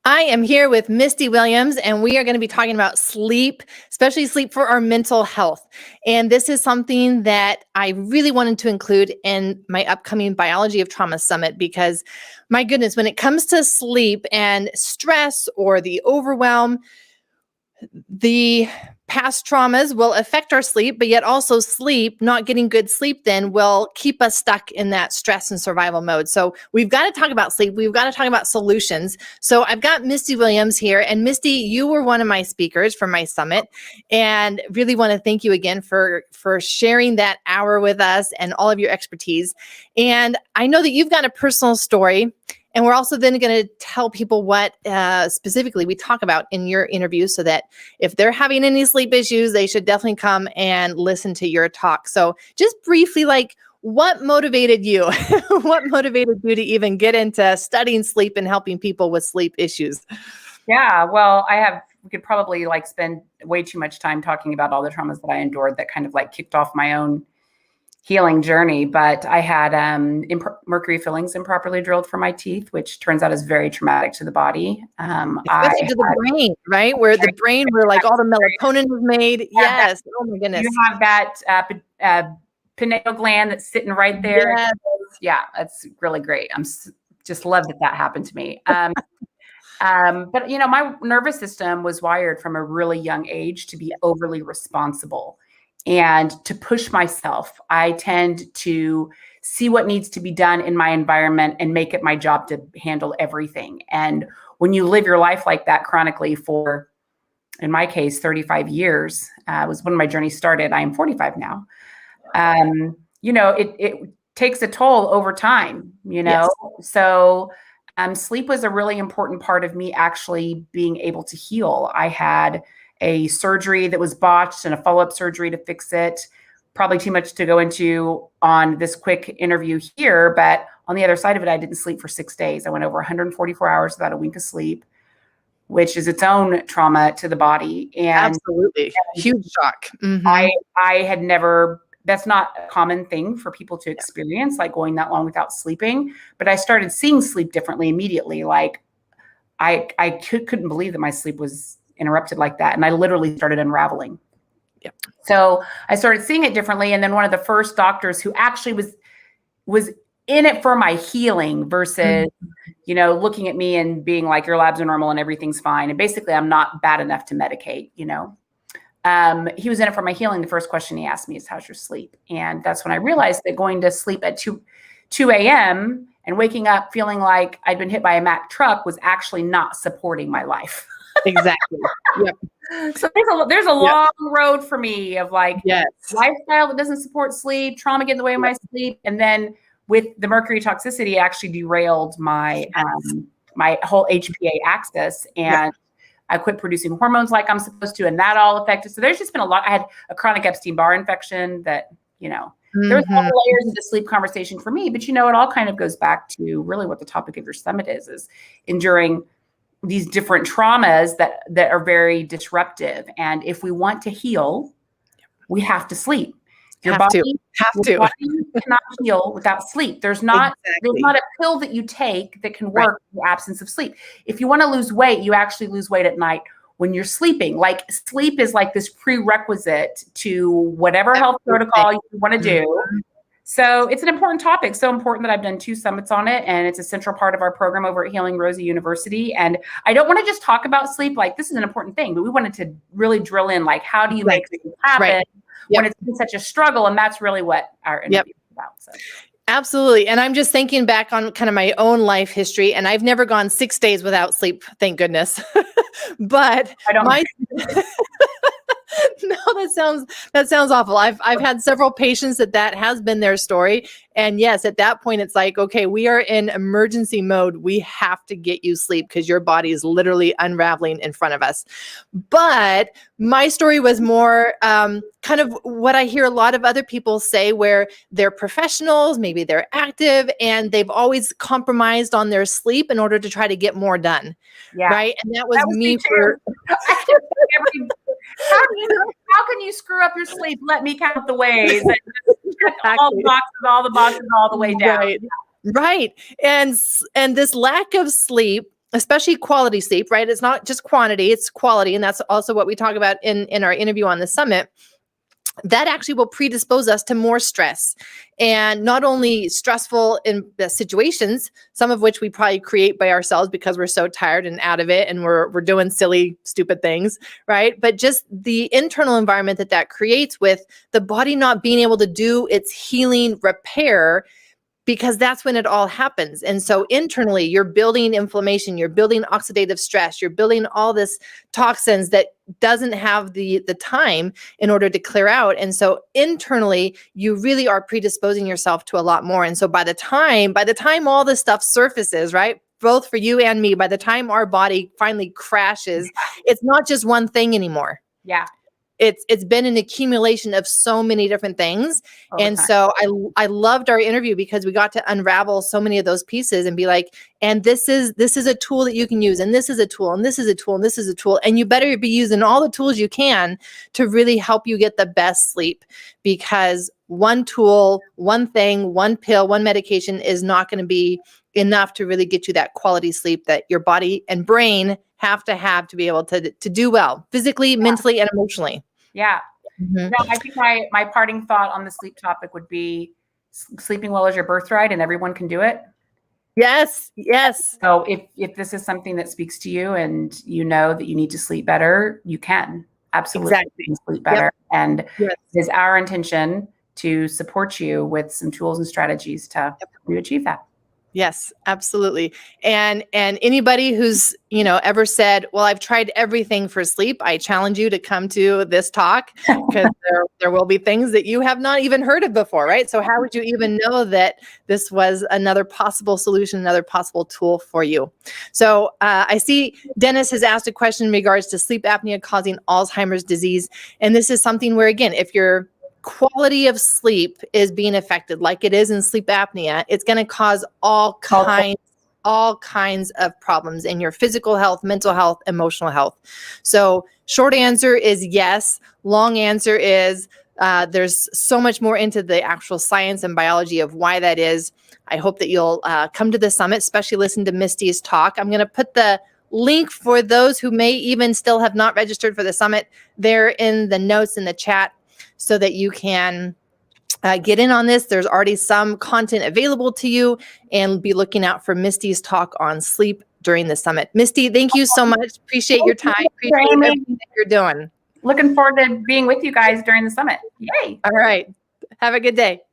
I am here with Misty Williams, and we are going to be talking about sleep, especially sleep for our mental health. And this is something that I really wanted to include in my upcoming Biology of Trauma Summit because, my goodness, when it comes to sleep and stress or the overwhelm, the past traumas will affect our sleep, but yet also sleep, not getting good sleep then will keep us stuck in that stress and survival mode. So we've got to talk about sleep. We've got to talk about solutions. So I've got Misty Williams here, and Misty, you were one of my speakers for my summit, and really want to thank you again for sharing that hour with us and all of your expertise. And I know that you've got a personal story. And we're also then going to tell people what specifically we talk about in your interview so that if they're having any sleep issues, they should definitely come and listen to your talk. So just briefly, what motivated you? What motivated you to even get into studying sleep and helping people with sleep issues? Yeah, well, we could probably spend way too much time talking about all the traumas that I endured that kind of kicked off my own healing journey. But I had mercury fillings improperly drilled for my teeth, which turns out is very traumatic to the body. Especially to the brain, right? Where the brain, where all the melatonin is made. Yes. Oh my goodness. You have that pineal gland that's sitting right there. Yes. Yeah, that's really great. I'm just love that happened to me. But my nervous system was wired from a really young age to be overly responsible. And to push myself, I tend to see what needs to be done in my environment and make it my job to handle everything. And when you live your life like that chronically for, in my case, 35 years, was when my journey started. I am 45 now. It takes a toll over time, Yes. So sleep was a really important part of me actually being able to heal. I had a surgery that was botched and a follow-up surgery to fix it. Probably too much to go into on this quick interview here, but on the other side of it, I didn't sleep for 6 days. I went over 144 hours without a wink of sleep, which is its own trauma to the body. And absolutely huge shock. Mm-hmm. I had never, that's not a common thing for people to experience, going that long without sleeping. But I started seeing sleep differently immediately. I couldn't believe that my sleep was interrupted like that. And I literally started unraveling. Yep. So I started seeing it differently. And then one of the first doctors who actually was in it for my healing versus, looking at me and being like, your labs are normal and everything's fine. And basically I'm not bad enough to medicate, he was in it for my healing. The first question he asked me is, how's your sleep? And that's when I realized that going to sleep at 2 a.m. and waking up feeling like I'd been hit by a Mack truck was actually not supporting my life. Exactly. Yep. So there's a long road for me of lifestyle that doesn't support sleep, trauma get in the way of my sleep. And then with the mercury toxicity, it actually derailed my my whole HPA axis. And I quit producing hormones like I'm supposed to. And that all affected. So there's just been a lot. I had a chronic Epstein-Barr infection that, there's all layers of the sleep conversation for me. But, it all kind of goes back to really what the topic of your summit is enduring these different traumas that are very disruptive. And if we want to heal, we have to sleep. Your body cannot heal without sleep. There's not a pill that you take that can work in the absence of sleep. If you want to lose weight, you actually lose weight at night when you're sleeping. Sleep is this prerequisite to whatever health protocol you want to do. So it's an important topic, so important that I've done 2 summits on it, and it's a central part of our program over at Healing Rosie University. And I don't want to just talk about sleep, this is an important thing, but we wanted to really drill in, how do you make sleep happen when it's been such a struggle? And that's really what our interview is about. So. Absolutely. And I'm just thinking back on kind of my own life history, and I've never gone 6 days without sleep, thank goodness. But I don't no, that sounds awful. I've had several patients that has been their story. And yes, at that point, it's okay, we are in emergency mode. We have to get you sleep because your body is literally unraveling in front of us. But my story was more kind of what I hear a lot of other people say, where they're professionals, maybe they're active, and they've always compromised on their sleep in order to try to get more done. Yeah. Right. And that was me for how can you screw up your sleep? Let me count the ways. And all the boxes all the way down. Right. And this lack of sleep especially quality sleep, right? It's not just quantity, it's quality. And that's also what we talk about in our interview on the summit. That actually will predispose us to more stress, and not only stressful in the situations, some of which we probably create by ourselves because we're so tired and out of it and we're doing silly, stupid things, right? But just the internal environment that creates with the body not being able to do its healing repair, because that's when it all happens. And so internally, you're building inflammation, you're building oxidative stress, you're building all this toxins that doesn't have the time in order to clear out. And so internally, you really are predisposing yourself to a lot more. And so by the time all this stuff surfaces, right? Both for you and me, by the time our body finally crashes, it's not just one thing anymore. Yeah. It's been an accumulation of so many different things. And so I loved our interview because we got to unravel so many of those pieces and be like, and this is a tool that you can use, and this is a tool, and this is a tool, and this is a tool. And you better be using all the tools you can to really help you get the best sleep, because one tool, one thing, one pill, one medication is not going to be enough to really get you that quality sleep that your body and brain have to be able to do well, physically, mentally, and emotionally. Yeah. No, I think my parting thought on the sleep topic would be sleeping well is your birthright and everyone can do it. Yes. Yes. So if this is something that speaks to you and you know that you need to sleep better, you can absolutely sleep better. Yep. And it is our intention to support you with some tools and strategies to help you achieve that. Yes, absolutely. And anybody who's, ever said, well, I've tried everything for sleep, I challenge you to come to this talk, because there will be things that you have not even heard of before, right? So how would you even know that this was another possible solution, another possible tool for you? So I see Dennis has asked a question in regards to sleep apnea causing Alzheimer's disease. And this is something where, again, if your quality of sleep is being affected, like it is in sleep apnea, it's going to cause all kinds of problems in your physical health, mental health, emotional health. So short answer is yes. Long answer is there's so much more into the actual science and biology of why that is. I hope that you'll come to the summit, especially listen to Misty's talk. I'm going to put the link for those who may even still have not registered for the summit there in the notes in the chat, so that you can get in on this. There's already some content available to you, and be looking out for Misty's talk on sleep during the summit. Misty, thank you so much. Appreciate your time. Appreciate everything that you're doing. Looking forward to being with you guys during the summit. Yay. All right. Have a good day.